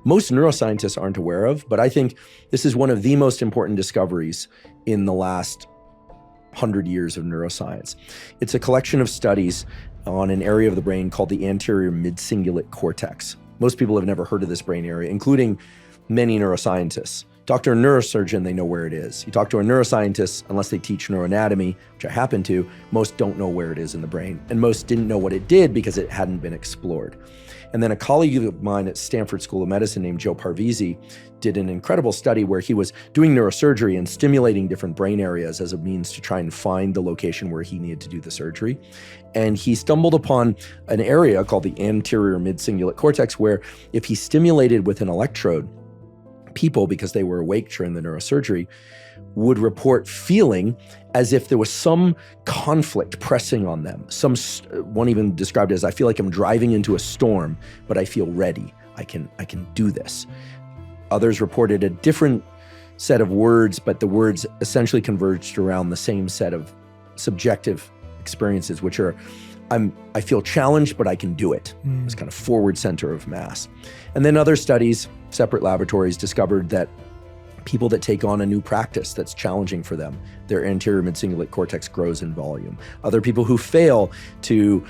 most neuroscientists aren't aware of, but I think this is one of the most important discoveries in the last 100 years of neuroscience. It's a collection of studies on an area of the brain called the anterior mid-cingulate cortex. Most people have never heard of this brain area, including many neuroscientists. Talk to a neurosurgeon, they know where it is. You talk to a neuroscientist, unless they teach neuroanatomy, which I happen to, most don't know where it is in the brain. And most didn't know what it did because it hadn't been explored. And then a colleague of mine at Stanford School of Medicine named Joe Parvizi did an incredible study where he was doing neurosurgery and stimulating different brain areas as a means to try and find the location where he needed to do the surgery. And he stumbled upon an area called the anterior mid-cingulate cortex where if he stimulated with an electrode, people, because they were awake during the neurosurgery, would report feeling as if there was some conflict pressing on them. One even described it as, I feel like I'm driving into a storm, but I feel ready. I can do this. Others reported a different set of words, but the words essentially converged around the same set of subjective experiences, which are, I feel challenged, but I can do it. It's kind of forward center of mass. And then other studies, separate laboratories, discovered that people that take on a new practice that's challenging for them, their anterior mid-cingulate cortex grows in volume. Other people who fail to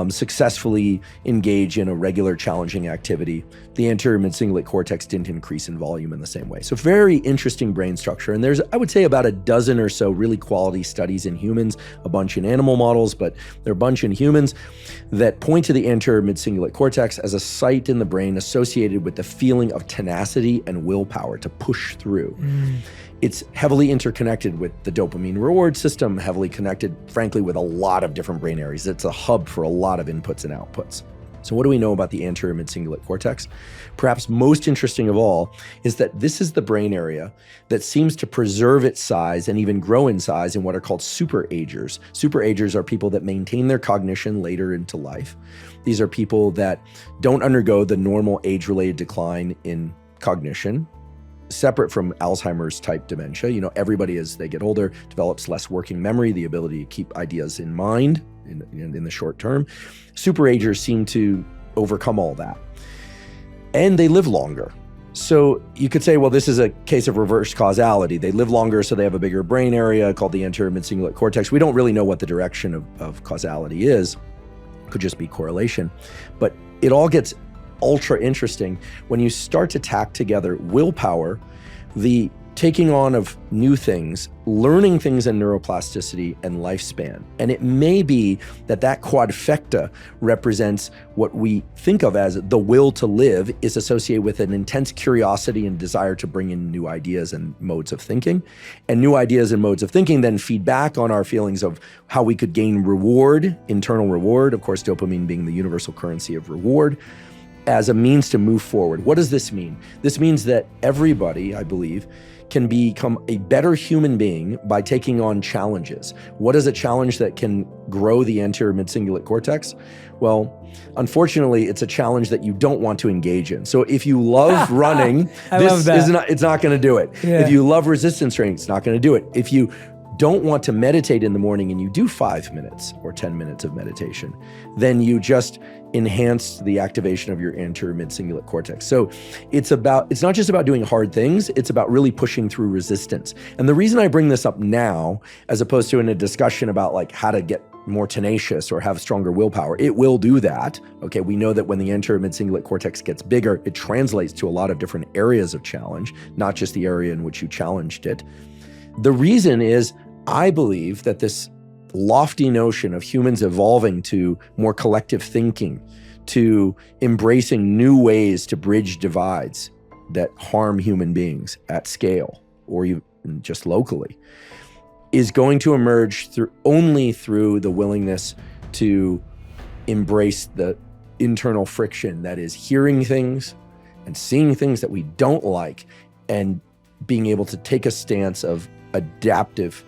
successfully engage in a regular challenging activity, the anterior mid-cingulate cortex didn't increase in volume in the same way. So very interesting brain structure. And there's, I would say, about a dozen or so really quality studies in humans, a bunch in animal models, but there are a bunch in humans that point to the anterior mid-cingulate cortex as a site in the brain associated with the feeling of tenacity and willpower to push through. It's heavily interconnected with the dopamine reward system, heavily connected, frankly, with a lot of different brain areas. It's a hub for a lot of inputs and outputs. So what do we know about the anterior mid-cingulate cortex? Perhaps most interesting of all is that this is the brain area that seems to preserve its size and even grow in size in what are called superagers. Superagers are people that maintain their cognition later into life. These are people that don't undergo the normal age-related decline in cognition, separate from Alzheimer's type dementia. You know, everybody as they get older develops less working memory, the ability to keep ideas in mind in the short term. Superagers seem to overcome all that. And they live longer. So you could say, well, this is a case of reverse causality. They live longer, so they have a bigger brain area called the anterior mid-cingulate cortex. We don't really know what the direction of causality is. Could just be correlation. But it all gets ultra interesting when you start to tack together willpower, the taking on of new things, learning things in neuroplasticity, and lifespan. And it may be that that quadfecta represents what we think of as the will to live is associated with an intense curiosity and desire to bring in new ideas and modes of thinking. And new ideas and modes of thinking then feed back on our feelings of how we could gain reward, internal reward, of course, dopamine being the universal currency of reward, as a means to move forward. What does this mean? This means that everybody, I believe, can become a better human being by taking on challenges. What is a challenge that can grow the anterior mid-cingulate cortex? Well, unfortunately, it's a challenge that you don't want to engage in. So if you love running, it's not going to do it. Yeah. If you love resistance training, it's not going to do it. If you don't want to meditate in the morning and you do 5 minutes or 10 minutes of meditation, then you just enhance the activation of your anterior mid-cingulate cortex. So it's not just about doing hard things, it's about really pushing through resistance. And the reason I bring this up now, as opposed to in a discussion about like how to get more tenacious or have stronger willpower, it will do that. Okay, we know that when the anterior mid-cingulate cortex gets bigger, it translates to a lot of different areas of challenge, not just the area in which you challenged it. The reason is, I believe that this lofty notion of humans evolving to more collective thinking, to embracing new ways to bridge divides that harm human beings at scale or even just locally, is going to emerge only through the willingness to embrace the internal friction that is hearing things and seeing things that we don't like and being able to take a stance of adaptive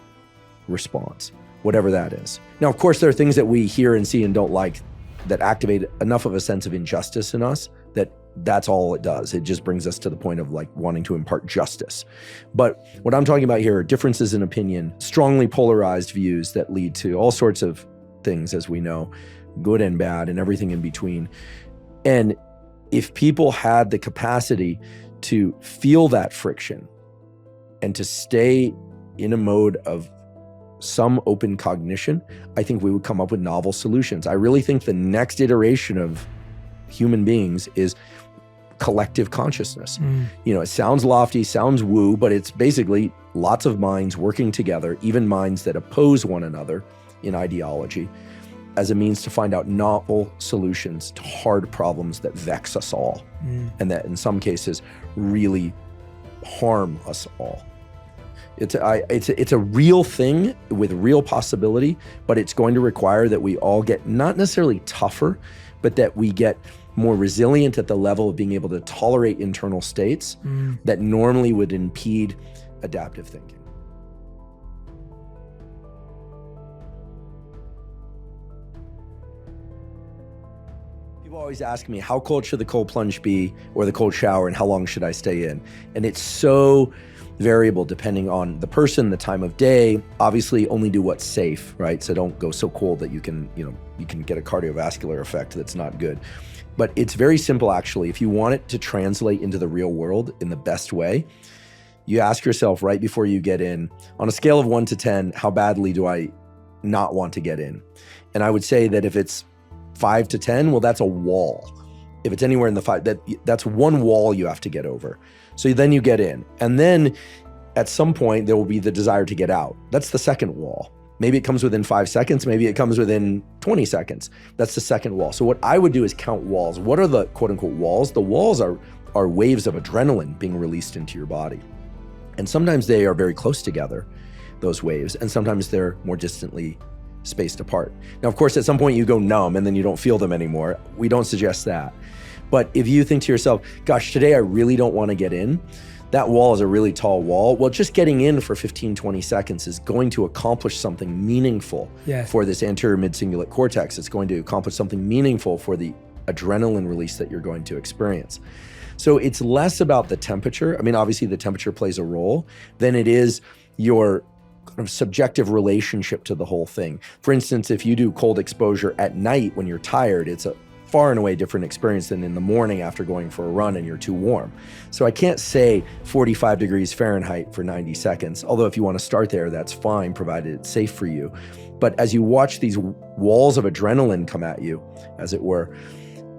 response, whatever that is. Now, of course, there are things that we hear and see and don't like that activate enough of a sense of injustice in us that that's all it does. It just brings us to the point of like wanting to impart justice. But what I'm talking about here are differences in opinion, strongly polarized views that lead to all sorts of things, as we know, good and bad and everything in between. And if people had the capacity to feel that friction and to stay in a mode of some open cognition, I think we would come up with novel solutions. I really think the next iteration of human beings is collective consciousness. It sounds lofty, sounds woo, but it's basically lots of minds working together, even minds that oppose one another in ideology, as a means to find out novel solutions to hard problems that vex us all, and that in some cases really harm us all. It's a real thing with real possibility, but it's going to require that we all get not necessarily tougher, but that we get more resilient at the level of being able to tolerate internal states that normally would impede adaptive thinking. People always ask me, how cold should the cold plunge be or the cold shower, and how long should I stay in? And it's so variable depending on the person, the time of day. Obviously, only do what's safe, right? So don't go so cold that you can get a cardiovascular effect that's not good. But it's very simple, actually. If you want it to translate into the real world in the best way, you ask yourself right before you get in, on a scale of 1 to 10, how badly do I not want to get in? And I would say that if it's 5 to 10, well, that's a wall. If it's anywhere in the 5, that's one wall you have to get over. So then you get in. And then at some point, there will be the desire to get out. That's the second wall. Maybe it comes within 5 seconds. Maybe it comes within 20 seconds. That's the second wall. So what I would do is count walls. What are the quote unquote walls? The walls are waves of adrenaline being released into your body. And sometimes they are very close together, those waves, and sometimes they're more distantly spaced apart. Now, of course, at some point you go numb and then you don't feel them anymore. We don't suggest that. But if you think to yourself, gosh, today I really don't want to get in, that wall is a really tall wall. Well, just getting in for 15, 20 seconds is going to accomplish something meaningful for this anterior mid-cingulate cortex. It's going to accomplish something meaningful for the adrenaline release that you're going to experience. So it's less about the temperature. I mean, obviously the temperature plays a role than it is your kind of subjective relationship to the whole thing. For instance, if you do cold exposure at night when you're tired, it's a far and away different experience than in the morning after going for a run and you're too warm. So I can't say 45 degrees Fahrenheit for 90 seconds, although if you want to start there, that's fine, provided it's safe for you. But as you watch these walls of adrenaline come at you, as it were,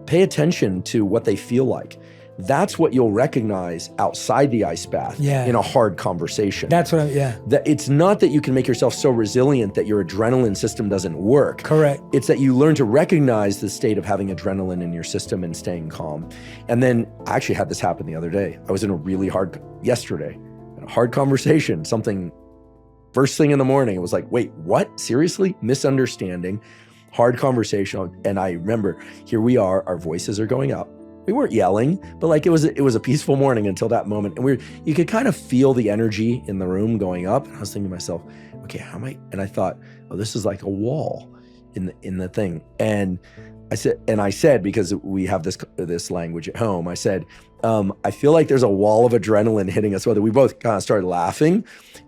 pay attention to what they feel like. That's what you'll recognize outside the ice bath in a hard conversation. That's what That it's not that you can make yourself so resilient that your adrenaline system doesn't work. Correct. It's that you learn to recognize the state of having adrenaline in your system and staying calm. And then I actually had this happen the other day. I was in a really hard conversation, something first thing in the morning. It was like, wait, what? Seriously? Misunderstanding, hard conversation. And I remember, here we are, our voices are going up. We weren't yelling, but like it was a peaceful morning until that moment. And you could kind of feel the energy in the room going up. And I was thinking to myself, okay, how am I? And I thought, oh, this is like a wall in the thing. And I said, because we have this language at home, I said, I feel like there's a wall of adrenaline hitting us. Whether we both kind of started laughing,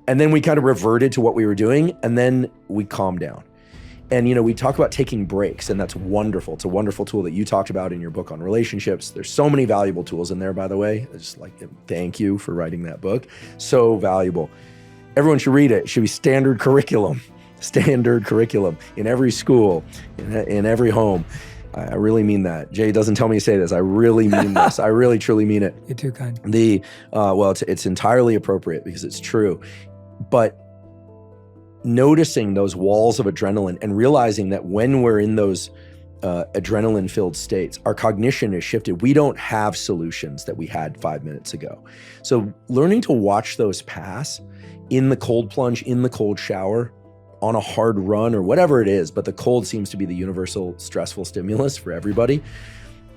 and then we kind of reverted to what we were doing, and then we calmed down. And, we talk about taking breaks, and that's wonderful. It's a wonderful tool that you talked about in your book on relationships. There's so many valuable tools in there, by the way. I just like to thank you for writing that book. So valuable. Everyone should read it. It should be standard curriculum in every school, in every home. I really mean that. Jay doesn't tell me to say this. I really mean this. I really, truly mean it. You're too kind. It's entirely appropriate because it's true. But noticing those walls of adrenaline and realizing that when we're in those adrenaline-filled states, our cognition is shifted. We don't have solutions that we had 5 minutes ago. So learning to watch those pass in the cold plunge, in the cold shower, on a hard run or whatever it is, but the cold seems to be the universal stressful stimulus for everybody,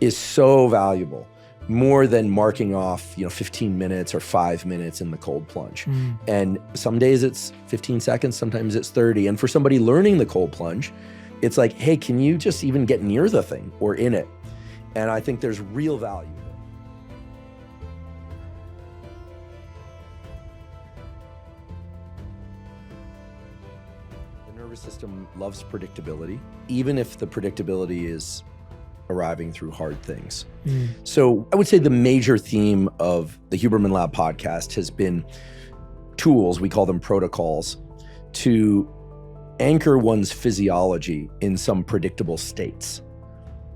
is so valuable. More than marking off, 15 minutes or 5 minutes in the cold plunge. And some days it's 15 seconds, sometimes it's 30. And for somebody learning the cold plunge, it's like, hey, can you just even get near the thing or in it? And I think there's real value. The nervous system loves predictability, even if the predictability is arriving through hard things. So I would say the major theme of the Huberman Lab podcast has been tools, we call them protocols, to anchor one's physiology in some predictable states.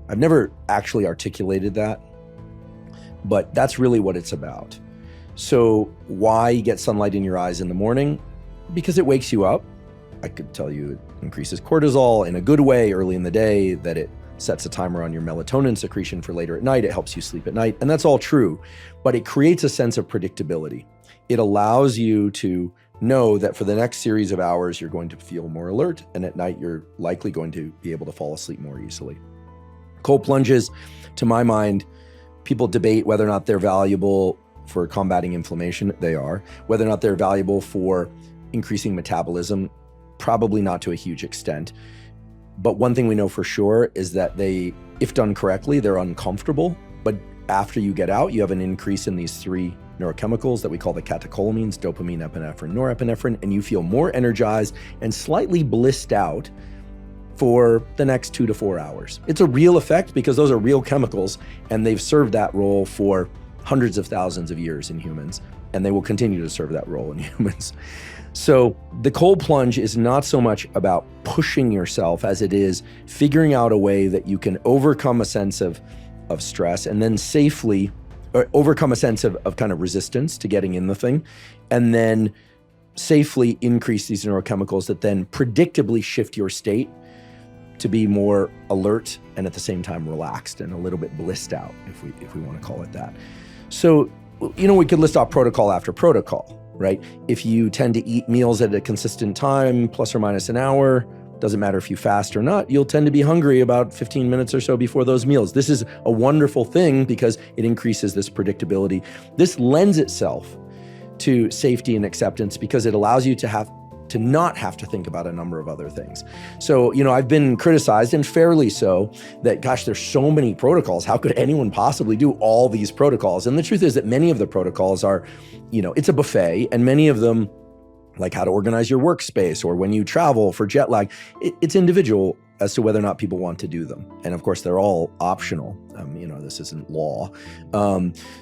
I've never actually articulated that, but that's really what it's about. So why get sunlight in your eyes in the morning? Because it wakes you up. I could tell you it increases cortisol in a good way early in the day, that it sets a timer on your melatonin secretion for later at night. It helps you sleep at night. And that's all true, but it creates a sense of predictability. It allows you to know that for the next series of hours, you're going to feel more alert. And at night, you're likely going to be able to fall asleep more easily. Cold plunges, to my mind, people debate whether or not they're valuable for combating inflammation. They are. Whether or not they're valuable for increasing metabolism, probably not to a huge extent. But one thing we know for sure is that they, if done correctly, they're uncomfortable. But after you get out, you have an increase in these three neurochemicals that we call the catecholamines, dopamine, epinephrine, norepinephrine, and you feel more energized and slightly blissed out for the next 2 to 4 hours. It's a real effect because those are real chemicals, and they've served that role for hundreds of thousands of years in humans, and they will continue to serve that role in humans. So the cold plunge is not so much about pushing yourself as it is figuring out a way that you can overcome a sense of stress and then safely, or overcome a sense of kind of resistance to getting in the thing, and then safely increase these neurochemicals that then predictably shift your state to be more alert and at the same time relaxed and a little bit blissed out, if we want to call it that. So, we could list off protocol after protocol, right? If you tend to eat meals at a consistent time, plus or minus an hour, doesn't matter if you fast or not, you'll tend to be hungry about 15 minutes or so before those meals. This is a wonderful thing because it increases this predictability. This lends itself to safety and acceptance because it allows you to not have to think about a number of other things. So, I've been criticized, and fairly so, that, gosh, there's so many protocols. How could anyone possibly do all these protocols? And the truth is that many of the protocols are, it's a buffet, and many of them, like how to organize your workspace or when you travel for jet lag, it's individual as to whether or not people want to do them. And of course, they're all optional. This isn't law.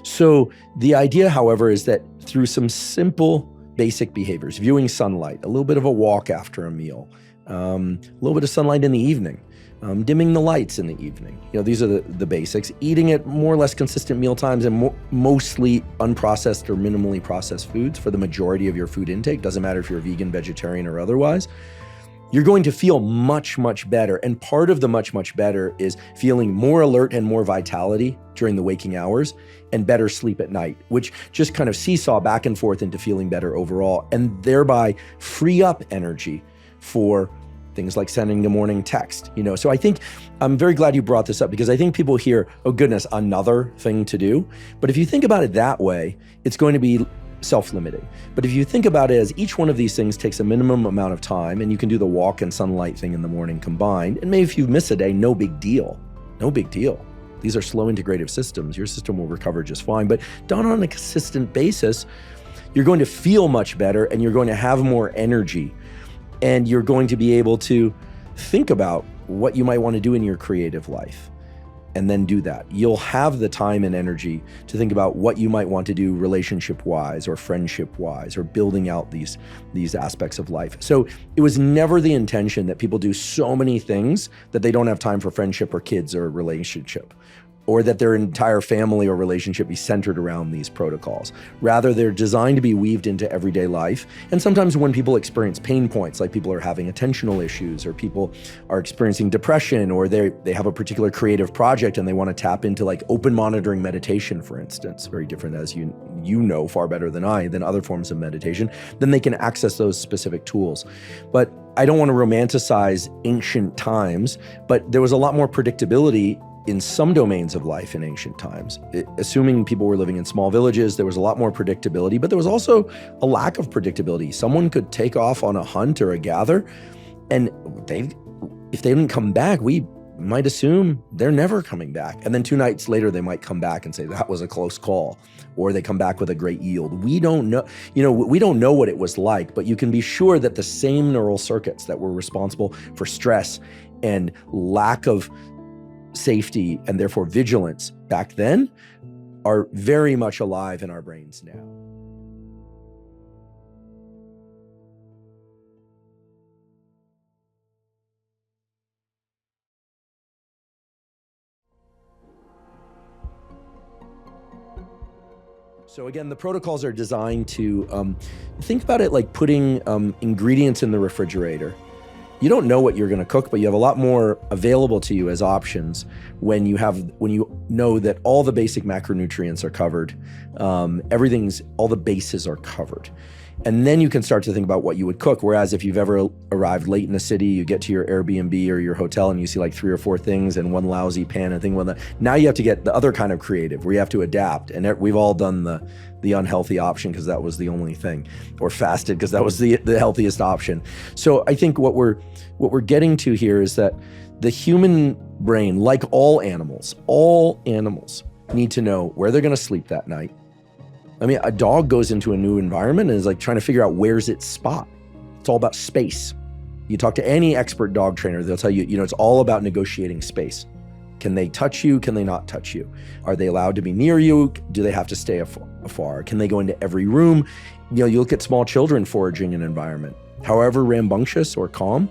So the idea, however, is that through some simple basic behaviors, viewing sunlight, a little bit of a walk after a meal, a little bit of sunlight in the evening, dimming the lights in the evening. These are the basics. Eating at more or less consistent meal times and mostly unprocessed or minimally processed foods for the majority of your food intake. Doesn't matter if you're a vegan, vegetarian, or otherwise. You're going to feel much, much better. And part of the much, much better is feeling more alert and more vitality during the waking hours and better sleep at night, which just kind of seesaw back and forth into feeling better overall, and thereby free up energy for things like sending the morning text. So I think I'm very glad you brought this up because I think people hear, oh goodness, another thing to do. But if you think about it that way, it's going to be self-limiting. But if you think about it as each one of these things takes a minimum amount of time, and you can do the walk and sunlight thing in the morning combined, and maybe if you miss a day, no big deal. No big deal. These are slow integrative systems. Your system will recover just fine. But done on a consistent basis, you're going to feel much better, and you're going to have more energy, and you're going to be able to think about what you might want to do in your creative life, and then do that. You'll have the time and energy to think about what you might want to do relationship-wise or friendship-wise or building out these aspects of life. So it was never the intention that people do so many things that they don't have time for friendship or kids or relationship, or that their entire family or relationship be centered around these protocols. Rather, they're designed to be weaved into everyday life. And sometimes when people experience pain points, like people are having attentional issues, or people are experiencing depression, or they have a particular creative project and they want to tap into like open monitoring meditation, for instance, very different, as you know far better than I, than other forms of meditation, then they can access those specific tools. But I don't want to romanticize ancient times, but there was a lot more predictability in some domains of life in ancient times. Assuming people were living in small villages, there was a lot more predictability, but there was also a lack of predictability. Someone could take off on a hunt or a gather, and if they didn't come back, we might assume they're never coming back. And then 2 nights later, they might come back and say, that was a close call, or they come back with a great yield. We don't know, we don't know what it was like, but you can be sure that the same neural circuits that were responsible for stress and lack of safety and therefore vigilance back then are very much alive in our brains now. So again, the protocols are designed to think about it like putting ingredients in the refrigerator. You don't know what you're going to cook, but you have a lot more available to you as options when you know that all the basic macronutrients are covered, all the bases are covered. And then you can start to think about what you would cook. Whereas if you've ever arrived late in a city, you get to your Airbnb or your hotel and you see like 3 or 4 things and one lousy pan and thing. Now you have to get the other kind of creative where you have to adapt. And we've all done the unhealthy option because that was the only thing, or fasted because that was the healthiest option. So I think what we're getting to here is that the human brain, like all animals need to know where they're going to sleep that night. I mean, a dog goes into a new environment and is like trying to figure out where's its spot. It's all about space. You talk to any expert dog trainer, they'll tell you, it's all about negotiating space. Can they touch you? Can they not touch you? Are they allowed to be near you? Do they have to stay afar? Can they go into every room? You look at small children foraging an environment, however rambunctious or calm,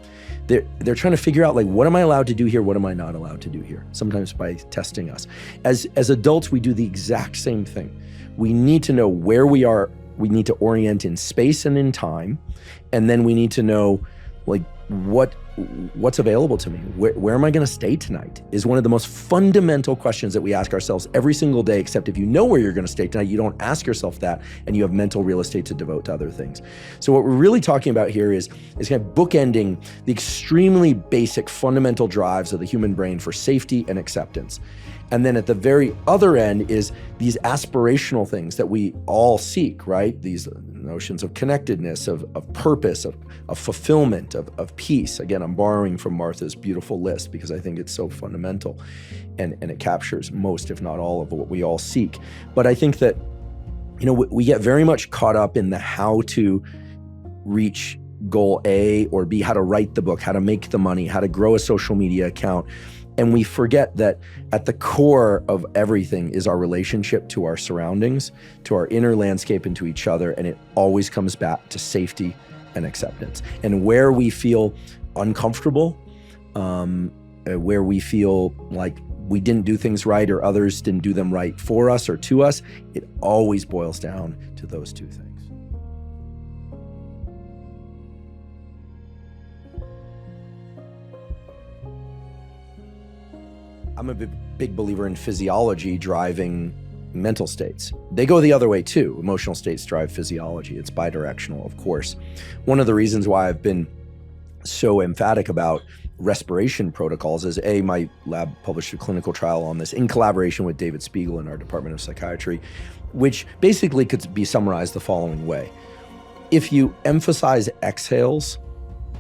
they're trying to figure out like, what am I allowed to do here? What am I not allowed to do here? Sometimes by testing us. As adults, we do the exact same thing. We need to know where we are. We need to orient in space and in time. And then we need to know like what's available to me. Where am I going to stay tonight is one of the most fundamental questions that we ask ourselves every single day, except if you know where you're going to stay tonight, you don't ask yourself that and you have mental real estate to devote to other things. So what we're really talking about here is kind of bookending the extremely basic fundamental drives of the human brain for safety and acceptance. And then at the very other end is these aspirational things that we all seek, right? These notions of connectedness, of purpose, of fulfillment, of peace. Again, I'm borrowing from Martha's beautiful list because I think it's so fundamental and it captures most, if not all, of what we all seek. But I think that, we get very much caught up in the how to reach goal A or B, how to write the book, how to make the money, how to grow a social media account. And we forget that at the core of everything is our relationship to our surroundings, to our inner landscape, and to each other. And it always comes back to safety and acceptance. And where we feel uncomfortable, where we feel like we didn't do things right or others didn't do them right for us or to us, it always boils down to those two things. I'm a big believer in physiology driving mental states. They go the other way too. Emotional states drive physiology. It's bidirectional, of course. One of the reasons why I've been so emphatic about respiration protocols is my lab published a clinical trial on this in collaboration with David Spiegel in our Department of Psychiatry, which basically could be summarized the following way. If you emphasize exhales,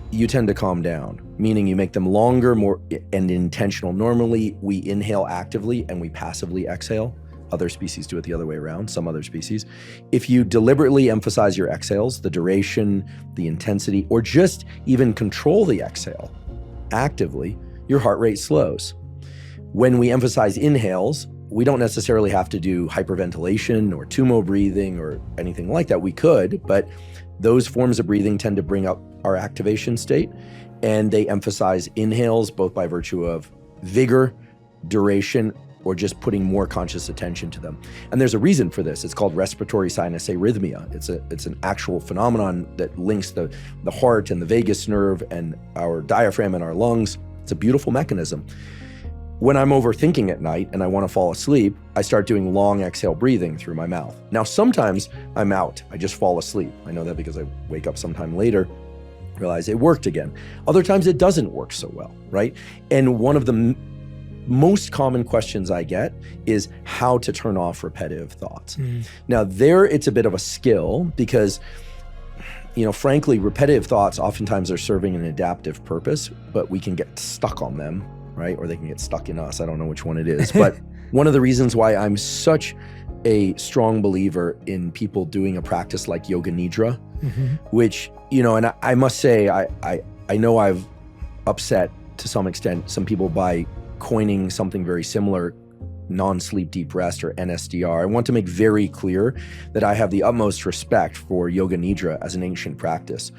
you tend to calm down, meaning you make them longer, more and intentional. Normally, we inhale actively and we passively exhale. Other species do it the other way around, some other species. If you deliberately emphasize your exhales, the duration, the intensity, or just even control the exhale actively, your heart rate slows. When we emphasize inhales, we don't necessarily have to do hyperventilation or tumo breathing or anything like that. We could, but those forms of breathing tend to bring up our activation state, and they emphasize inhales both by virtue of vigor, duration, or just putting more conscious attention to them. And there's a reason for this. It's called respiratory sinus arrhythmia. It's an actual phenomenon that links the heart and the vagus nerve and our diaphragm and our lungs. It's a beautiful mechanism. When I'm overthinking at night and I want to fall asleep, I start doing long exhale breathing through my mouth. Now, sometimes I'm out. I just fall asleep. I know that because I wake up sometime later, realize it worked again. Other times it doesn't work so well, right? And one of the most common questions I get is how to turn off repetitive thoughts. Now, there it's a bit of a skill because, frankly, repetitive thoughts oftentimes are serving an adaptive purpose, but we can get stuck on them, right? Or they can get stuck in us. I don't know which one it is. But one of the reasons why I'm such a strong believer in people doing a practice like Yoga Nidra, which, and I must say, I know I've upset to some extent some people by coining something very similar, non-sleep deep rest, or NSDR. I want to make very clear that I have the utmost respect for Yoga Nidra as an ancient practice.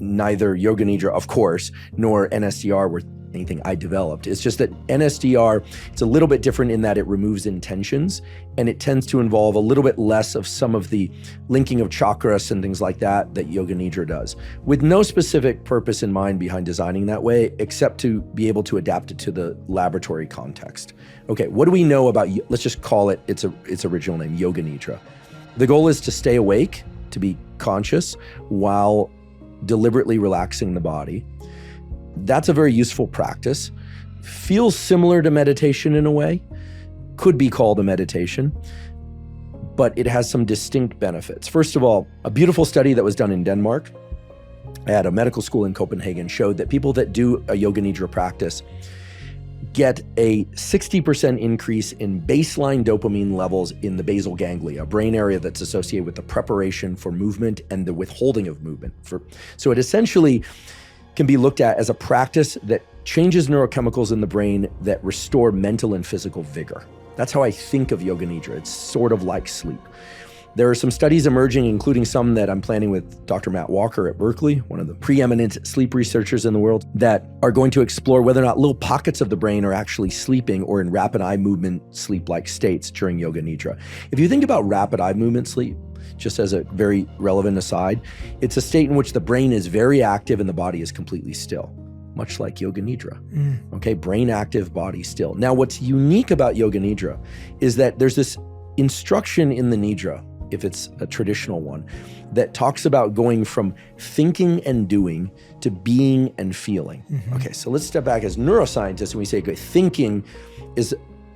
Neither Yoga Nidra, of course, nor NSDR were anything I developed. It's just that NSDR, it's a little bit different in that it removes intentions, and it tends to involve a little bit less of some of the linking of chakras and things like that Yoga Nidra does, with no specific purpose in mind behind designing that way, except to be able to adapt it to the laboratory context. Okay, what do we know about, let's just call it its original name, Yoga Nidra. The goal is to stay awake, to be conscious, while deliberately relaxing the body. That's a very useful practice. Feels similar to meditation in a way. Could be called a meditation, but it has some distinct benefits. First of all, a beautiful study that was done in Denmark at a medical school in Copenhagen showed that people that do a Yoga Nidra practice get a 60% increase in baseline dopamine levels in the basal ganglia, a brain area that's associated with the preparation for movement and the withholding of movement. So it essentially can be looked at as a practice that changes neurochemicals in the brain that restore mental and physical vigor. That's how I think of Yoga Nidra. It's sort of like sleep. There are some studies emerging, including some that I'm planning with Dr. Matt Walker at Berkeley, one of the preeminent sleep researchers in the world, that are going to explore whether or not little pockets of the brain are actually sleeping or in rapid eye movement sleep-like states during Yoga Nidra. If you think about rapid eye movement sleep, just as a very relevant aside, it's a state in which the brain is very active and the body is completely still, much like Yoga Nidra. Okay, brain active, body still. Now, what's unique about Yoga Nidra is that there's this instruction in the Nidra, if it's a traditional one, that talks about going from thinking and doing to being and feeling. Okay, so let's step back as neuroscientists and we say, okay, thinking is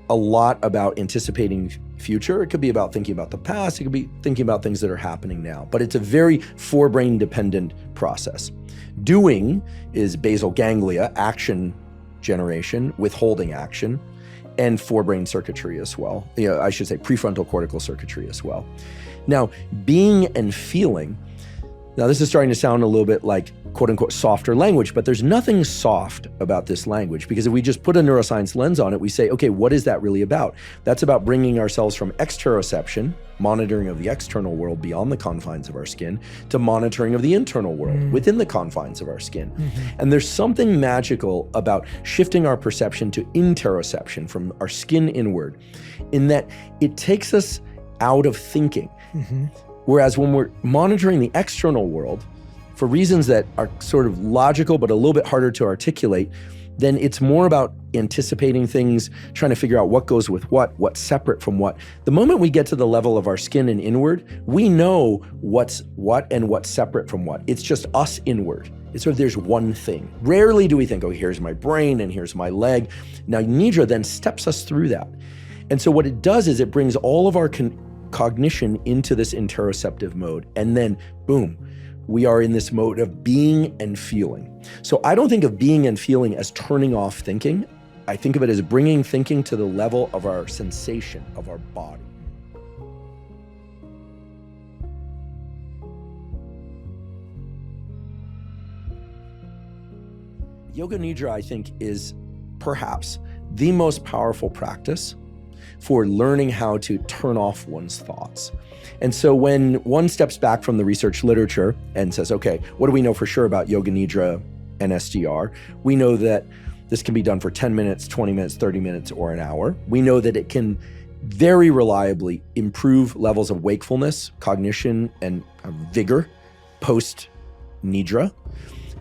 a lot about anticipating future. It could be about thinking about the past. It could be thinking about things that are happening now, but it's a very forebrain dependent process. Doing is basal ganglia, action generation, withholding action, and forebrain circuitry as well. I should say prefrontal cortical circuitry as well. Now, being and feeling, now this is starting to sound a little bit like quote unquote softer language, but there's nothing soft about this language, because if we just put a neuroscience lens on it, we say, okay, what is that really about? That's about bringing ourselves from exteroception, monitoring of the external world beyond the confines of our skin, to monitoring of the internal world within the confines of our skin. And there's something magical about shifting our perception to interoception, from our skin inward, in that it takes us out of thinking. Whereas when we're monitoring the external world, for reasons that are sort of logical but a little bit harder to articulate, then it's more about anticipating things, trying to figure out what goes with what's separate from what. The moment we get to the level of our skin and inward, we know what's what and what's separate from what. It's just us inward. It's sort of, there's one thing. Rarely do we think, oh, here's my brain and here's my leg. Now, Nidra then steps us through that. And so what it does is it brings all of our cognition into this interoceptive mode. And then, boom, we are in this mode of being and feeling. So I don't think of being and feeling as turning off thinking. I think of it as bringing thinking to the level of our sensation, of our body. Yoga Nidra, I think, is perhaps the most powerful practice for learning how to turn off one's thoughts. And so when one steps back from the research literature and says, okay, what do we know for sure about Yoga Nidra and SDR? We know that this can be done for 10 minutes, 20 minutes, 30 minutes, or an hour. We know that it can very reliably improve levels of wakefulness, cognition, and vigor post-Nidra.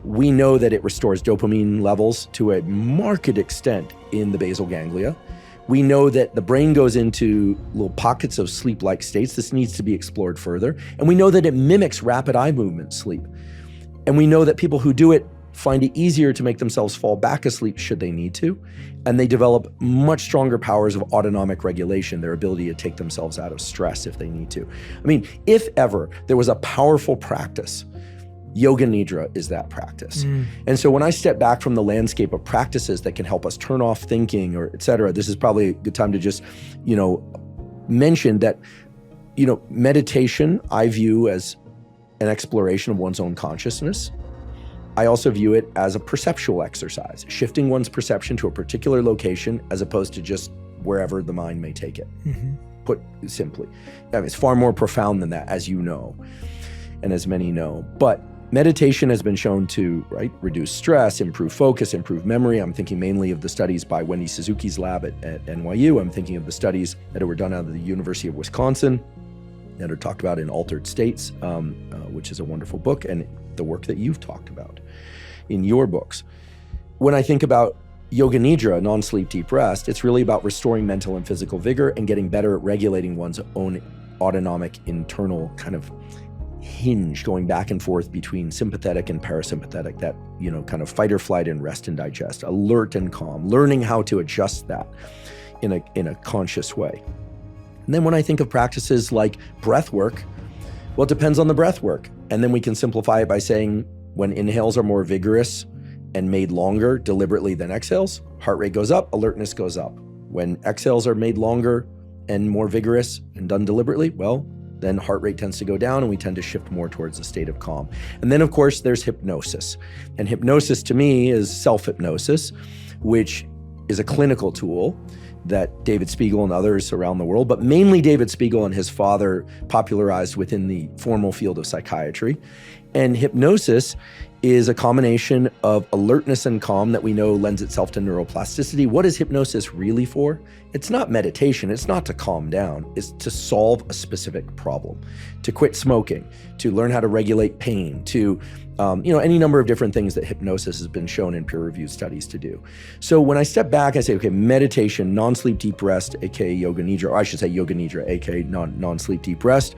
We know that it restores dopamine levels to a marked extent in the basal ganglia. We know that the brain goes into little pockets of sleep-like states. This needs to be explored further. And we know that it mimics rapid eye movement sleep. And we know that people who do it find it easier to make themselves fall back asleep should they need to. And they develop much stronger powers of autonomic regulation, their ability to take themselves out of stress if they need to. I mean, if ever there was a powerful practice, Yoga Nidra is that practice. And so when I step back from the landscape of practices that can help us turn off thinking or et cetera, this is probably a good time to just, mention that, meditation I view as an exploration of one's own consciousness. I also view it as a perceptual exercise, shifting one's perception to a particular location as opposed to just wherever the mind may take it. Put simply. I mean, it's far more profound than that, as you know, and as many know. But meditation has been shown to, reduce stress, improve focus, improve memory. I'm thinking mainly of the studies by Wendy Suzuki's lab at NYU. I'm thinking of the studies that were done out of the University of Wisconsin that are talked about in Altered States, which is a wonderful book, and the work that you've talked about in your books. When I think about Yoga Nidra, non-sleep deep rest, it's really about restoring mental and physical vigor and getting better at regulating one's own autonomic internal kind of hinge, going back and forth between sympathetic and parasympathetic, that, kind of fight or flight and rest and digest, alert and calm, learning how to adjust that in a conscious way. And then when I think of practices like breath work, well, it depends on the breath work. And then we can simplify it by saying when inhales are more vigorous and made longer deliberately than exhales, heart rate goes up, alertness goes up. When exhales are made longer and more vigorous and done deliberately, well, then heart rate tends to go down and we tend to shift more towards a state of calm. And then, of course, there's hypnosis. And hypnosis to me is self-hypnosis, which is a clinical tool that David Spiegel and others around the world, but mainly David Spiegel and his father, popularized within the formal field of psychiatry. And hypnosis is a combination of alertness and calm that we know lends itself to neuroplasticity. What is hypnosis really for? It's not meditation. It's not to calm down. It's to solve a specific problem, to quit smoking, to learn how to regulate pain, to any number of different things that hypnosis has been shown in peer-reviewed studies to do. So when I step back, I say, okay, meditation, non-sleep deep rest, aka Yoga Nidra, or I should say Yoga Nidra, aka non-sleep deep rest,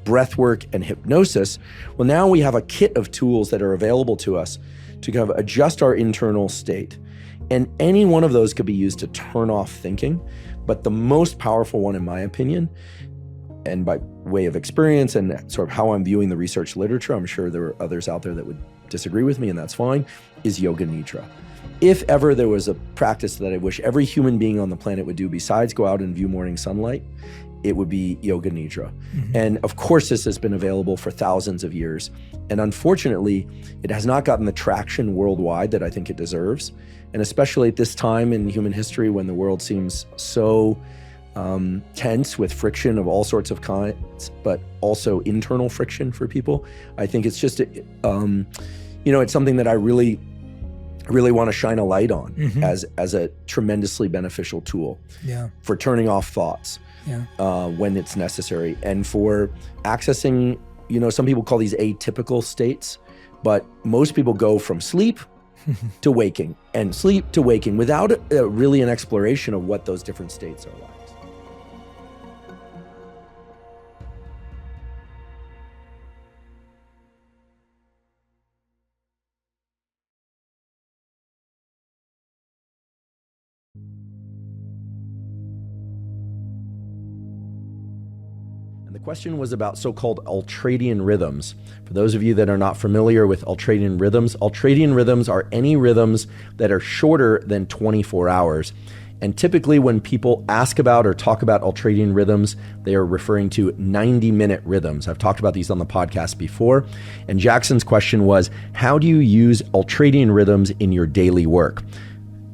breath work, and hypnosis. Well, now we have a kit of tools that are available to us to kind of adjust our internal state. And any one of those could be used to turn off thinking. But the most powerful one, in my opinion, and by way of experience and sort of how I'm viewing the research literature, I'm sure there are others out there that would disagree with me, and that's fine, is Yoga Nidra. If ever there was a practice that I wish every human being on the planet would do besides go out and view morning sunlight, it would be Yoga Nidra. And of course, this has been available for thousands of years. And unfortunately, it has not gotten the traction worldwide that I think it deserves. And especially at this time in human history when the world seems so tense with friction of all sorts of kinds, but also internal friction for people, I think it's just, it's something that I really want to shine a light on as a tremendously beneficial tool for turning off thoughts. When it's necessary, and for accessing, some people call these atypical states, but most people go from sleep to waking and sleep to waking without really an exploration of what those different states are like. The question was about so-called ultradian rhythms. For those of you that are not familiar with ultradian rhythms are any rhythms that are shorter than 24 hours. And typically when people ask about or talk about ultradian rhythms, they are referring to 90-minute rhythms. I've talked about these on the podcast before. And Jackson's question was, how do you use ultradian rhythms in your daily work?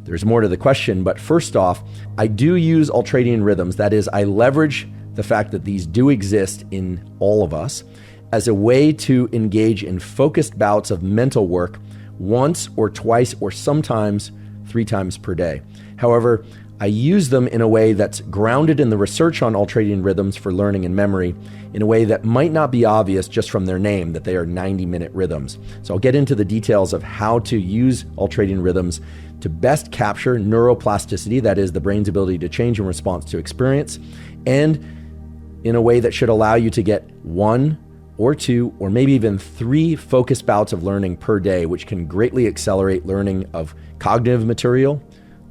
There's more to the question, but first off, I do use ultradian rhythms. That is, I leverage the fact that these do exist in all of us as a way to engage in focused bouts of mental work once or twice or sometimes 3 times per day. However, I use them in a way that's grounded in the research on ultradian rhythms for learning and memory in a way that might not be obvious just from their name, that they are 90-minute rhythms. So I'll get into the details of how to use ultradian rhythms to best capture neuroplasticity, that is the brain's ability to change in response to experience, and in a way that should allow you to get 1 or 2 or maybe even 3 focused bouts of learning per day, which can greatly accelerate learning of cognitive material,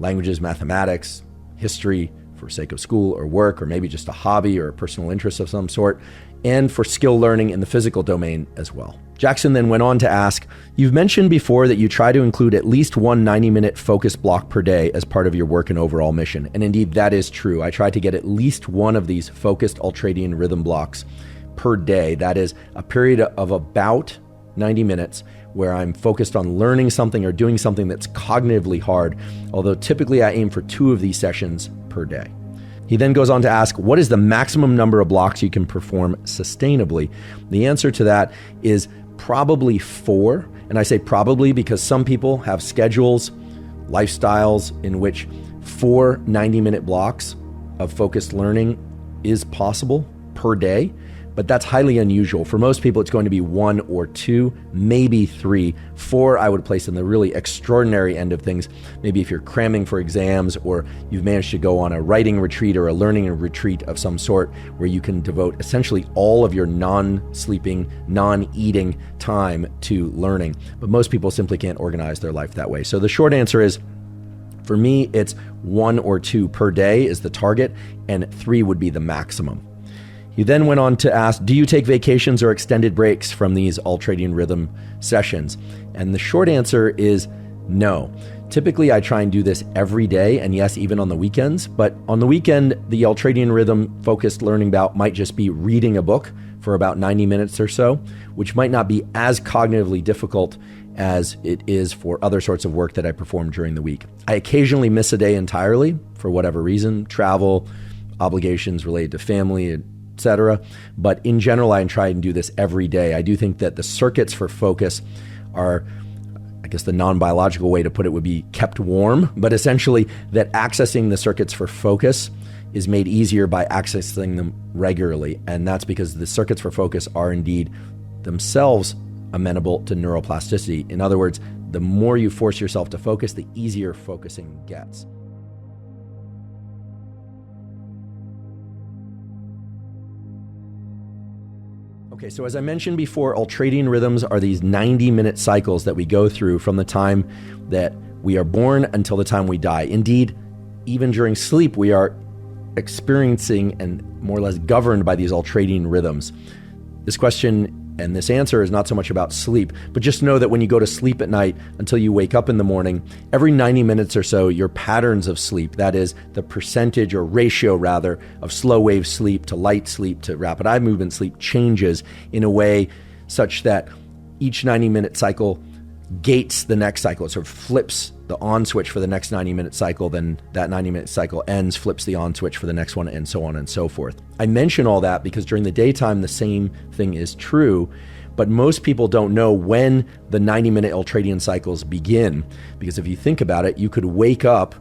languages, mathematics, history for sake of school or work, or maybe just a hobby or a personal interest of some sort, and for skill learning in the physical domain as well. Jackson then went on to ask, you've mentioned before that you try to include at least 1 90-minute focus block per day as part of your work and overall mission. And indeed, that is true. I try to get at least one of these focused ultradian rhythm blocks per day. That is a period of about 90 minutes where I'm focused on learning something or doing something that's cognitively hard, although typically I aim for 2 of these sessions per day. He then goes on to ask, what is the maximum number of blocks you can perform sustainably? The answer to that is probably 4. And I say probably because some people have schedules, lifestyles in which 4 90-minute blocks of focused learning is possible per day, but that's highly unusual. For most people, it's going to be 1 or 2, maybe 3. 4, I would place in the really extraordinary end of things. Maybe if you're cramming for exams or you've managed to go on a writing retreat or a learning retreat of some sort where you can devote essentially all of your non-sleeping, non-eating time to learning. But most people simply can't organize their life that way. So the short answer is, for me, it's 1 or 2 per day is the target, and 3 would be the maximum. He then went on to ask, do you take vacations or extended breaks from these ultradian rhythm sessions? And the short answer is no. Typically, I try and do this every day, and yes, even on the weekends. But on the weekend, the ultradian rhythm focused learning bout might just be reading a book for about 90 minutes or so, which might not be as cognitively difficult as it is for other sorts of work that I perform during the week. I occasionally miss a day entirely for whatever reason, travel, obligations related to family, etc. But in general, I try and do this every day. I do think that the circuits for focus are, I guess the non-biological way to put it would be kept warm, but essentially that accessing the circuits for focus is made easier by accessing them regularly. And that's because the circuits for focus are indeed themselves amenable to neuroplasticity. In other words, the more you force yourself to focus, the easier focusing gets. Okay, so as I mentioned before, ultradian rhythms are these 90-minute cycles that we go through from the time that we are born until the time we die. Indeed, even during sleep, we are experiencing and more or less governed by these ultradian rhythms. This question and this answer is not so much about sleep, but just know that when you go to sleep at night until you wake up in the morning, every 90 minutes or so, your patterns of sleep, that is the percentage or ratio rather of slow wave sleep to light sleep to rapid eye movement sleep changes in a way such that each 90-minute cycle gates the next cycle. It sort of flips the on switch for the next 90-minute cycle, then that 90-minute cycle ends, flips the on switch for the next one, and so on and so forth. I mention all that because during the daytime, the same thing is true, but most people don't know when the 90-minute ultradian cycles begin. Because if you think about it, you could wake up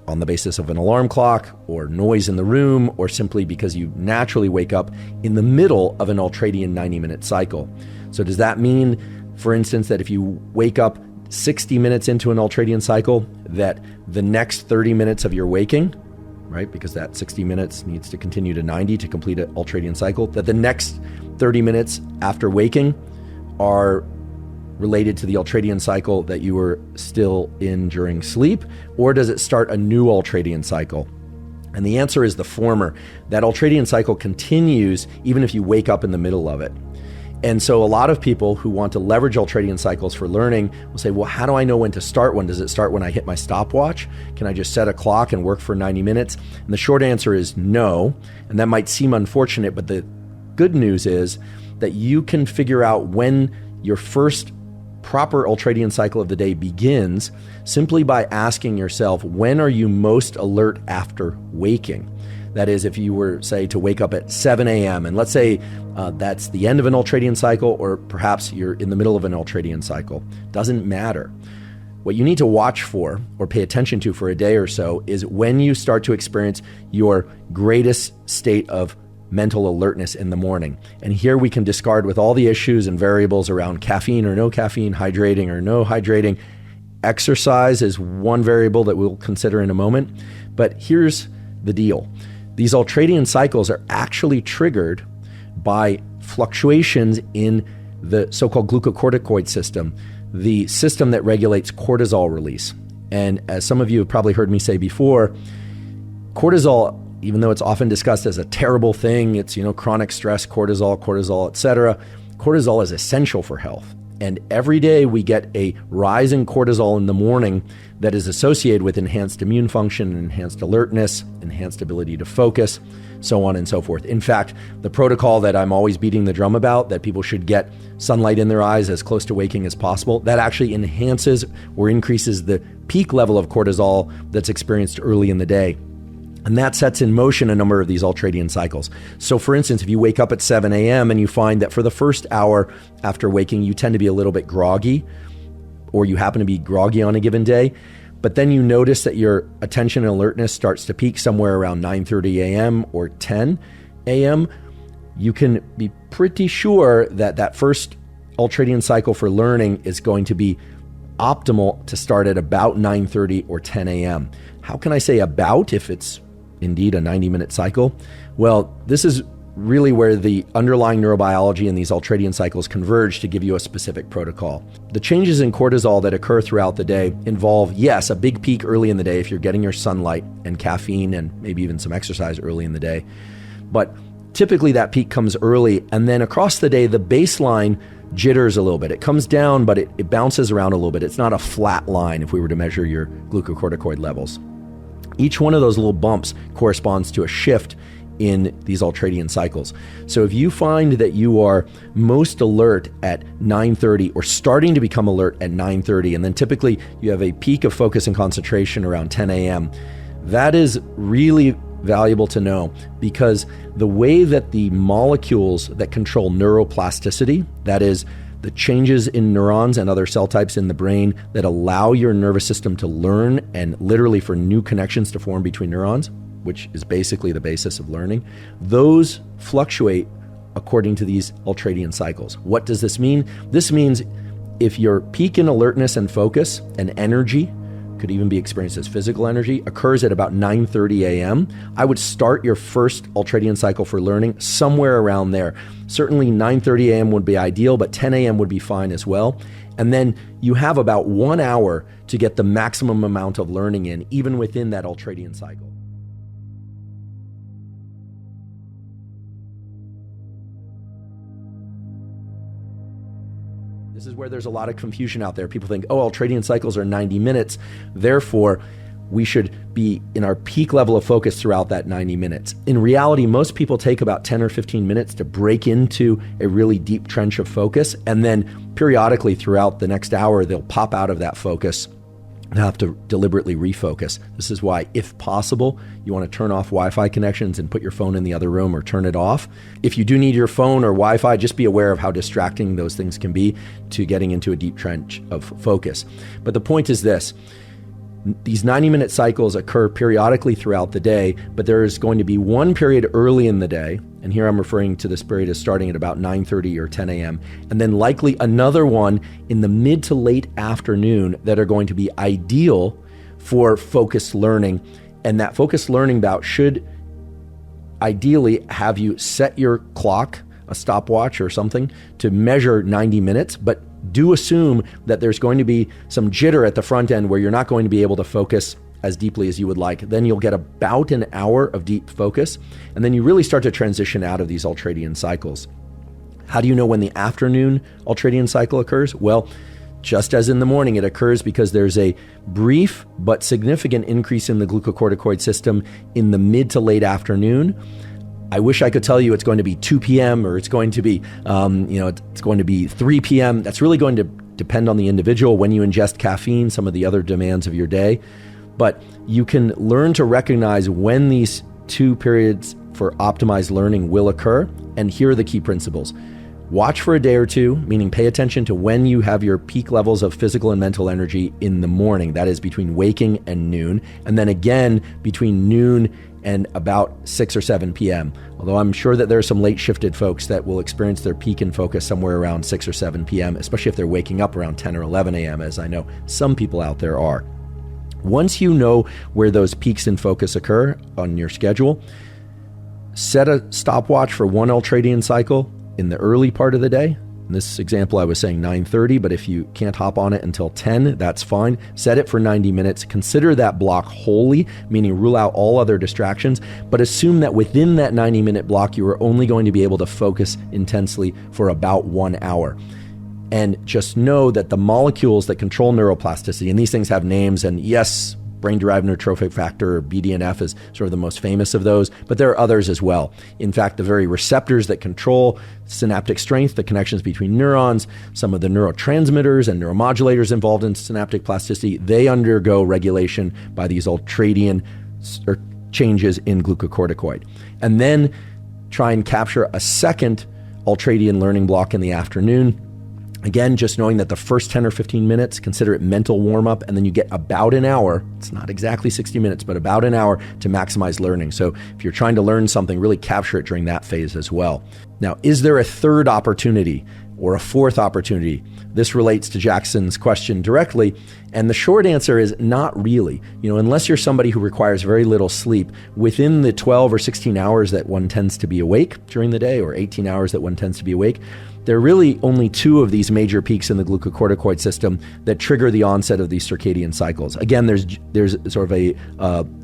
on the basis of an alarm clock or noise in the room, or simply because you naturally wake up in the middle of an ultradian 90-minute cycle. So does that mean, for instance, that if you wake up 60 minutes into an ultradian cycle, that the next 30 minutes of your waking, right, because that 60 minutes needs to continue to 90 to complete an ultradian cycle, that the next 30 minutes after waking are related to the ultradian cycle that you were still in during sleep? Or does it start a new ultradian cycle? And the answer is the former. That ultradian cycle continues even if you wake up in the middle of it. And so a lot of people who want to leverage ultradian cycles for learning will say, well, how do I know when to start one? Does it start when I hit my stopwatch? Can I just set a clock and work for 90 minutes? And the short answer is no. And that might seem unfortunate, but the good news is that you can figure out when your first proper ultradian cycle of the day begins simply by asking yourself, when are you most alert after waking? That is, if you were, say, to wake up at 7 a.m., and let's say that's the end of an ultradian cycle, or perhaps you're in the middle of an ultradian cycle, doesn't matter. What you need to watch for or pay attention to for a day or so is when you start to experience your greatest state of mental alertness in the morning. And here we can discard with all the issues and variables around caffeine or no caffeine, hydrating or no hydrating. Exercise is one variable that we'll consider in a moment. But here's the deal. These ultradian cycles are actually triggered by fluctuations in the so-called glucocorticoid system, the system that regulates cortisol release. And as some of you have probably heard me say before, cortisol, even though it's often discussed as a terrible thing, it's, chronic stress, cortisol, etc. Cortisol is essential for health. And every day we get a rise in cortisol in the morning that is associated with enhanced immune function, enhanced alertness, enhanced ability to focus, so on and so forth. In fact, the protocol that I'm always beating the drum about, that people should get sunlight in their eyes as close to waking as possible, that actually enhances or increases the peak level of cortisol that's experienced early in the day. And that sets in motion a number of these ultradian cycles. So for instance, if you wake up at 7 a.m. and you find that for the first hour after waking, you tend to be a little bit groggy, or you happen to be groggy on a given day, but then you notice that your attention and alertness starts to peak somewhere around 9:30 a.m. or 10 a.m., you can be pretty sure that that first ultradian cycle for learning is going to be optimal to start at about 9:30 or 10 a.m. How can I say about if it's indeed a 90-minute cycle? Well, this is really where the underlying neurobiology and these ultradian cycles converge to give you a specific protocol. The changes in cortisol that occur throughout the day involve, yes, a big peak early in the day if you're getting your sunlight and caffeine and maybe even some exercise early in the day. But typically that peak comes early, and then across the day, the baseline jitters a little bit. It comes down, but it bounces around a little bit. It's not a flat line if we were to measure your glucocorticoid levels. Each one of those little bumps corresponds to a shift in these ultradian cycles. So if you find that you are most alert at 9:30 or starting to become alert at 9:30, and then typically you have a peak of focus and concentration around 10 a.m., that is really valuable to know, because the way that the molecules that control neuroplasticity, that is the changes in neurons and other cell types in the brain that allow your nervous system to learn and literally for new connections to form between neurons, which is basically the basis of learning, those fluctuate according to these ultradian cycles. What does this mean? This means if your peak in alertness and focus and energy, could even be experienced as physical energy, occurs at about 9:30 a.m., I would start your first ultradian cycle for learning somewhere around there. Certainly 9:30 a.m. would be ideal, but 10 a.m. would be fine as well. And then you have about 1 hour to get the maximum amount of learning in, even within that ultradian cycle. This is where there's a lot of confusion out there. People think, oh, ultradian cycles are 90 minutes. Therefore, we should be in our peak level of focus throughout that 90 minutes. In reality, most people take about 10 or 15 minutes to break into a really deep trench of focus. And then periodically throughout the next hour, they'll pop out of that focus and have to deliberately refocus. This is why, if possible, you want to turn off Wi-Fi connections and put your phone in the other room or turn it off. If you do need your phone or Wi-Fi, just be aware of how distracting those things can be to getting into a deep trench of focus. But the point is this: these 90-minute cycles occur periodically throughout the day, but there is going to be one period early in the day, and here I'm referring to this period as starting at about 9:30 or 10 a.m., and then likely another one in the mid to late afternoon that are going to be ideal for focused learning. And that focused learning bout should ideally have you set your clock, a stopwatch or something, to measure 90 minutes, but do assume that there's going to be some jitter at the front end where you're not going to be able to focus as deeply as you would like. Then you'll get about an hour of deep focus, and then you really start to transition out of these ultradian cycles. How do you know when the afternoon ultradian cycle occurs? Well, just as in the morning, it occurs because there's a brief but significant increase in the glucocorticoid system in the mid to late afternoon. I wish I could tell you it's going to be 2 p.m. or it's going to be, it's going to be 3 p.m. That's really going to depend on the individual, when you ingest caffeine, some of the other demands of your day. But you can learn to recognize when these two periods for optimized learning will occur. And here are the key principles. Watch for a day or two, meaning pay attention to when you have your peak levels of physical and mental energy in the morning. That is between waking and noon. And then again between noon and about 6 or 7 p.m. Although I'm sure that there are some late shifted folks that will experience their peak in focus somewhere around 6 or 7 p.m., especially if they're waking up around 10 or 11 a.m., as I know some people out there are. Once you know where those peaks in focus occur on your schedule, set a stopwatch for one ultradian cycle in the early part of the day. In this example, I was saying 9:30, but if you can't hop on it until 10, that's fine. Set it for 90 minutes. Consider that block holy, meaning rule out all other distractions, but assume that within that 90-minute block, you are only going to be able to focus intensely for about 1 hour. And just know that the molecules that control neuroplasticity, and these things have names, and yes, brain-derived neurotrophic factor, or BDNF, is sort of the most famous of those, but there are others as well. In fact, the very receptors that control synaptic strength, the connections between neurons, some of the neurotransmitters and neuromodulators involved in synaptic plasticity, they undergo regulation by these ultradian or changes in glucocorticoid. And then try and capture a second ultradian learning block in the afternoon. Again, just knowing that the first 10 or 15 minutes, consider it mental warm-up, and then you get about an hour. It's not exactly 60 minutes, but about an hour to maximize learning. So if you're trying to learn something, really capture it during that phase as well. Now, is there a third opportunity or a fourth opportunity? This relates to Jackson's question directly, and the short answer is not really. Unless you're somebody who requires very little sleep, within the 12 or 16 hours that one tends to be awake during the day, or 18 hours that one tends to be awake, there are really only two of these major peaks in the glucocorticoid system that trigger the onset of these circadian cycles. Again, there's sort of a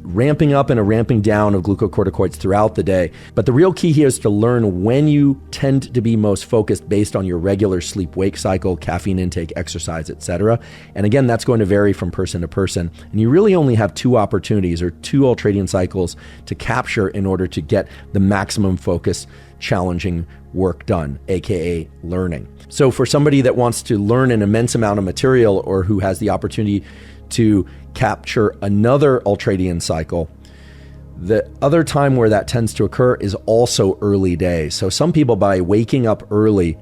ramping up and a ramping down of glucocorticoids throughout the day. But the real key here is to learn when you tend to be most focused based on your regular sleep-wake cycle, caffeine intake, exercise, etc. And again, that's going to vary from person to person. And you really only have two opportunities or two ultradian cycles to capture in order to get the maximum focus, challenging work done, aka learning. So for somebody that wants to learn an immense amount of material, or who has the opportunity to capture another ultradian cycle, the other time where that tends to occur is also early day. So some people, by waking up early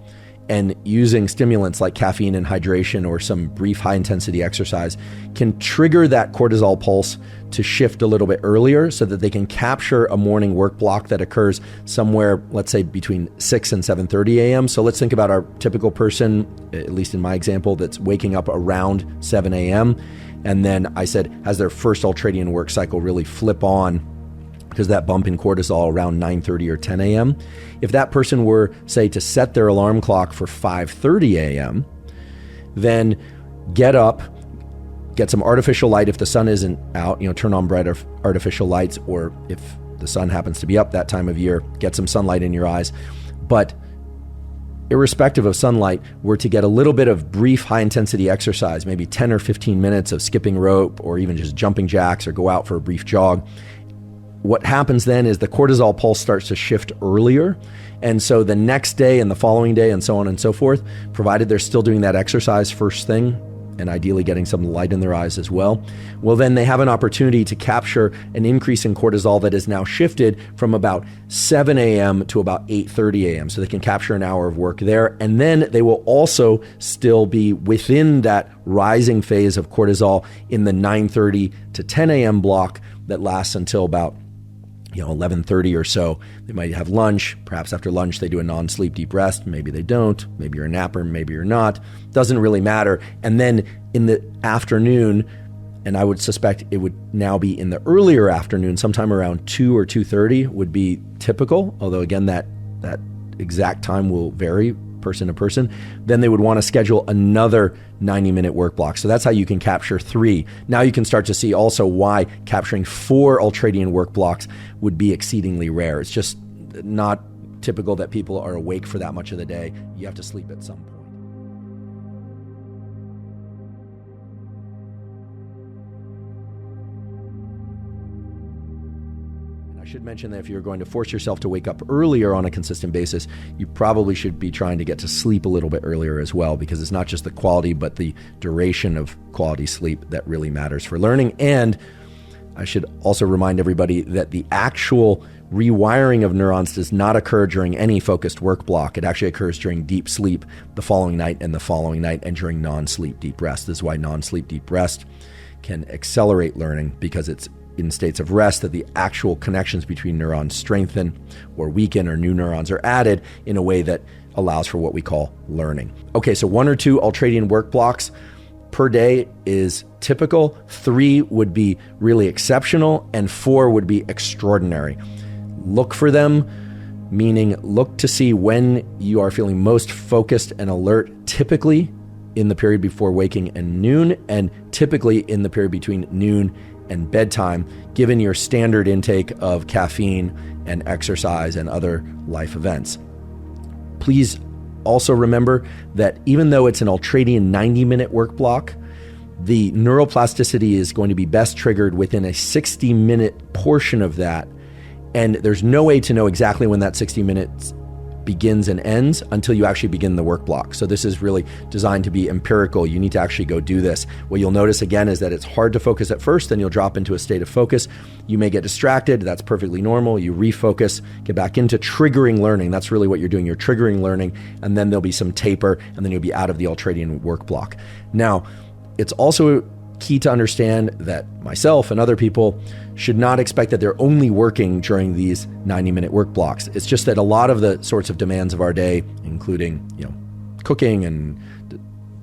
and using stimulants like caffeine and hydration or some brief high-intensity exercise, can trigger that cortisol pulse to shift a little bit earlier so that they can capture a morning work block that occurs somewhere, let's say, between 6 and 7:30 a.m. So let's think about our typical person, at least in my example, that's waking up around 7 a.m. And then I said, has their first ultradian work cycle really flip on because that bump in cortisol around 9:30 or 10 a.m. If that person were, say, to set their alarm clock for 5:30 a.m., then get up, get some artificial light if the sun isn't out, turn on bright artificial lights, or if the sun happens to be up that time of year, get some sunlight in your eyes. But irrespective of sunlight, we're to get a little bit of brief high-intensity exercise, maybe 10 or 15 minutes of skipping rope or even just jumping jacks, or go out for a brief jog. What happens then is the cortisol pulse starts to shift earlier. And so the next day and the following day and so on and so forth, provided they're still doing that exercise first thing, and ideally getting some light in their eyes as well, well, then they have an opportunity to capture an increase in cortisol that is now shifted from about 7 a.m. to about 8:30 a.m. So they can capture an hour of work there. And then they will also still be within that rising phase of cortisol in the 9:30 to 10 a.m. block that lasts until about 11:30 or so. They might have lunch. Perhaps after lunch, they do a non-sleep deep rest. Maybe they don't. Maybe you're a napper. Maybe you're not. Doesn't really matter. And then in the afternoon, and I would suspect it would now be in the earlier afternoon, sometime around 2 or 2:30 would be typical. Although again, that exact time will vary person to person. Then they would want to schedule another 90-minute work block. So that's how you can capture 3. Now you can start to see also why capturing 4 ultradian work blocks would be exceedingly rare. It's just not typical that people are awake for that much of the day. You have to sleep at some point. I should mention that if you're going to force yourself to wake up earlier on a consistent basis, you probably should be trying to get to sleep a little bit earlier as well, because it's not just the quality, but the duration of quality sleep that really matters for learning. And I should also remind everybody that the actual rewiring of neurons does not occur during any focused work block. It actually occurs during deep sleep the following night and the following night, and during non-sleep deep rest. This is why non-sleep deep rest can accelerate learning, because it's in states of rest that the actual connections between neurons strengthen or weaken, or new neurons are added in a way that allows for what we call learning. Okay, so 1 or 2 ultradian work blocks per day is typical. 3 would be really exceptional, and 4 would be extraordinary. Look for them, meaning look to see when you are feeling most focused and alert, typically in the period before waking and noon, and typically in the period between noon and bedtime, given your standard intake of caffeine and exercise and other life events. Please also remember that even though it's an ultradian 90-minute work block, the neuroplasticity is going to be best triggered within a 60-minute portion of that. And there's no way to know exactly when that 60 minutes begins and ends until you actually begin the work block. So this is really designed to be empirical. You need to actually go do this. What you'll notice again is that it's hard to focus at first, then you'll drop into a state of focus. You may get distracted. That's perfectly normal. You refocus, get back into triggering learning. That's really what you're doing. You're triggering learning, and then there'll be some taper, and then you'll be out of the ultradian work block. Now, it's also key to understand that myself and other people should not expect that they're only working during these 90-minute work blocks. It's just that a lot of the sorts of demands of our day, including, cooking and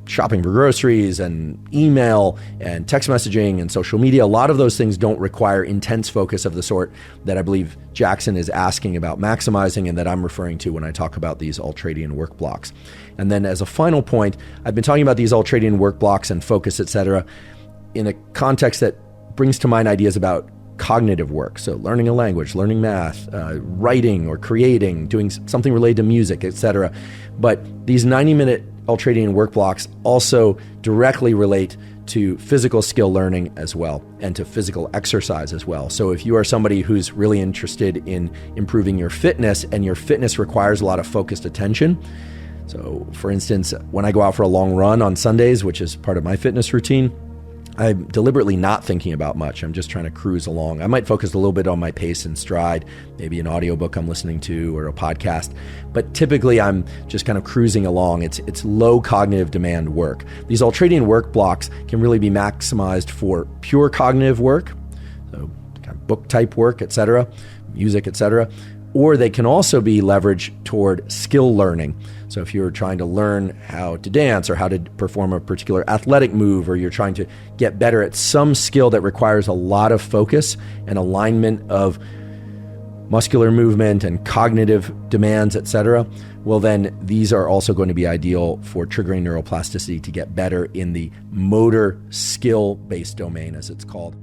shopping for groceries and email and text messaging and social media, a lot of those things don't require intense focus of the sort that I believe Jackson is asking about maximizing and that I'm referring to when I talk about these ultradian work blocks. And then as a final point, I've been talking about these ultradian work blocks and focus, etc., in a context that brings to mind ideas about cognitive work. So learning a language, learning math, writing or creating, doing something related to music, etc. But these 90-minute ultradian work blocks also directly relate to physical skill learning as well and to physical exercise as well. So if you are somebody who's really interested in improving your fitness and your fitness requires a lot of focused attention, so for instance, when I go out for a long run on Sundays, which is part of my fitness routine, I'm deliberately not thinking about much. I'm just trying to cruise along. I might focus a little bit on my pace and stride, maybe an audiobook I'm listening to or a podcast, but typically I'm just kind of cruising along. It's low cognitive demand work. These ultradian work blocks can really be maximized for pure cognitive work, so kind of book type work, etc., music, etc., or they can also be leveraged toward skill learning. So if you're trying to learn how to dance or how to perform a particular athletic move, or you're trying to get better at some skill that requires a lot of focus and alignment of muscular movement and cognitive demands, etc., well then these are also going to be ideal for triggering neuroplasticity to get better in the motor skill-based domain, as it's called.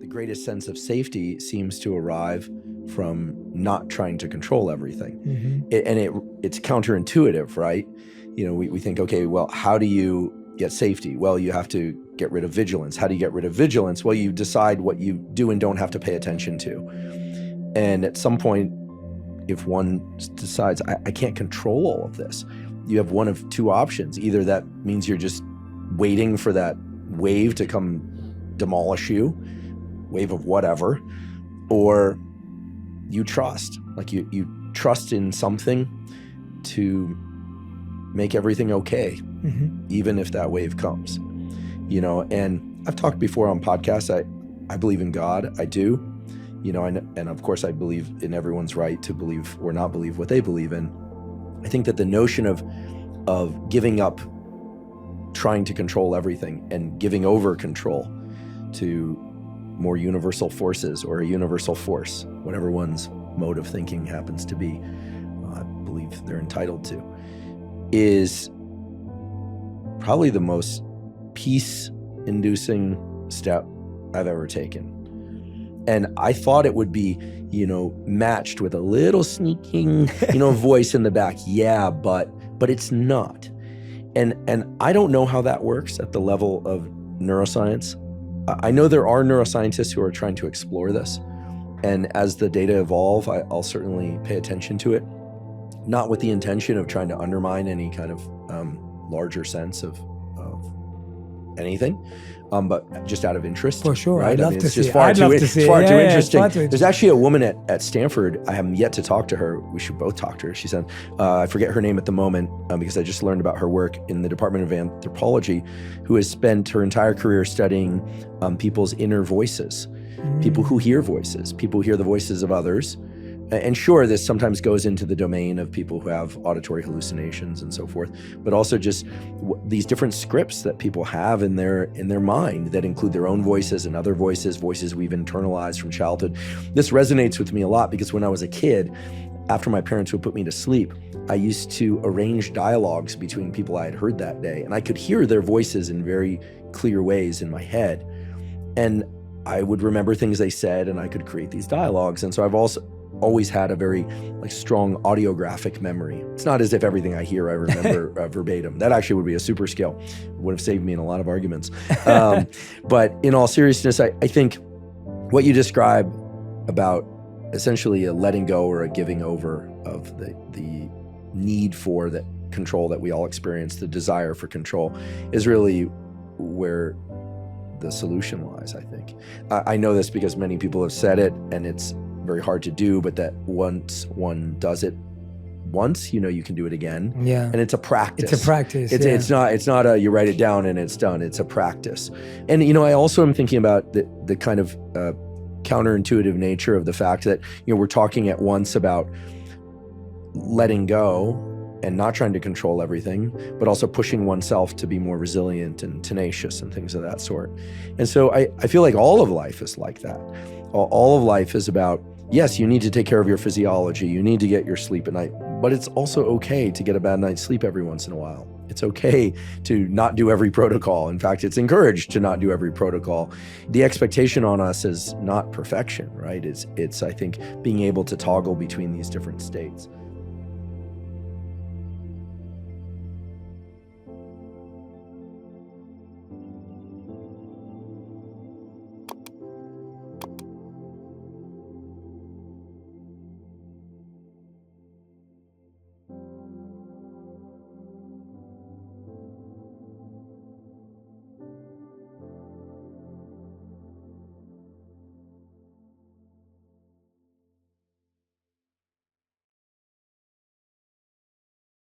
Greatest sense of safety seems to arrive from not trying to control everything. Mm-hmm. It's counterintuitive, right? We think, okay, well, how do you get safety? Well, you have to get rid of vigilance. How do you get rid of vigilance? Well, you decide what you do and don't have to pay attention to. And at some point, if one decides, I can't control all of this, you have one of two options. Either that means you're just waiting for that wave to come demolish you, wave of whatever, or you trust, like you trust in something to make everything okay, mm-hmm. even if that wave comes, and I've talked before on podcasts, I believe in God, I do, and of course I believe in everyone's right to believe or not believe what they believe in. I think that the notion of giving up trying to control everything and giving over control to more universal forces or a universal force, whatever one's mode of thinking happens to be, I believe they're entitled to, is probably the most peace-inducing step I've ever taken. And I thought it would be, matched with a little sneaking, voice in the back. Yeah, but it's not. And I don't know how that works at the level of neuroscience. I know there are neuroscientists who are trying to explore this, and as the data evolve, I'll certainly pay attention to it, not with the intention of trying to undermine any kind of larger sense of anything, but just out of interest. For sure, right? I'd love to see it. It's far too interesting. Far too There's actually a woman at Stanford. I haven't yet to talk to her. We should both talk to her. She said, I forget her name at the moment because I just learned about her work in the Department of Anthropology, who has spent her entire career studying people's inner voices, people who hear voices, people who hear the voices of others. And sure, this sometimes goes into the domain of people who have auditory hallucinations and so forth, but also just these different scripts that people have in their mind that include their own voices and other voices we've internalized from childhood. This resonates with me a lot because when I was a kid, after my parents would put me to sleep, I used to arrange dialogues between people I had heard that day, and I could hear their voices in very clear ways in my head. And I would remember things they said, and I could create these dialogues. And so I've also always had a very strong audiographic memory. It's not as if everything I hear I remember verbatim. That actually would be a super skill. It would have saved me in a lot of arguments. But in all seriousness, I think what you describe about essentially a letting go or a giving over of the need for that control that we all experience, the desire for control, is really where the solution lies, I think. I know this because many people have said it, and it's very hard to do, but that once one does it once, you can do it again. Yeah. And it's a practice. It's a practice. It's not a you write it down and it's done. It's a practice. And I also am thinking about the kind of counterintuitive nature of the fact that we're talking at once about letting go and not trying to control everything, but also pushing oneself to be more resilient and tenacious and things of that sort. And so I feel like all of life is like that. All of life is about, yes, you need to take care of your physiology, you need to get your sleep at night, but it's also okay to get a bad night's sleep every once in a while. It's okay to not do every protocol. In fact, it's encouraged to not do every protocol. The expectation on us is not perfection, right? It's I think, being able to toggle between these different states.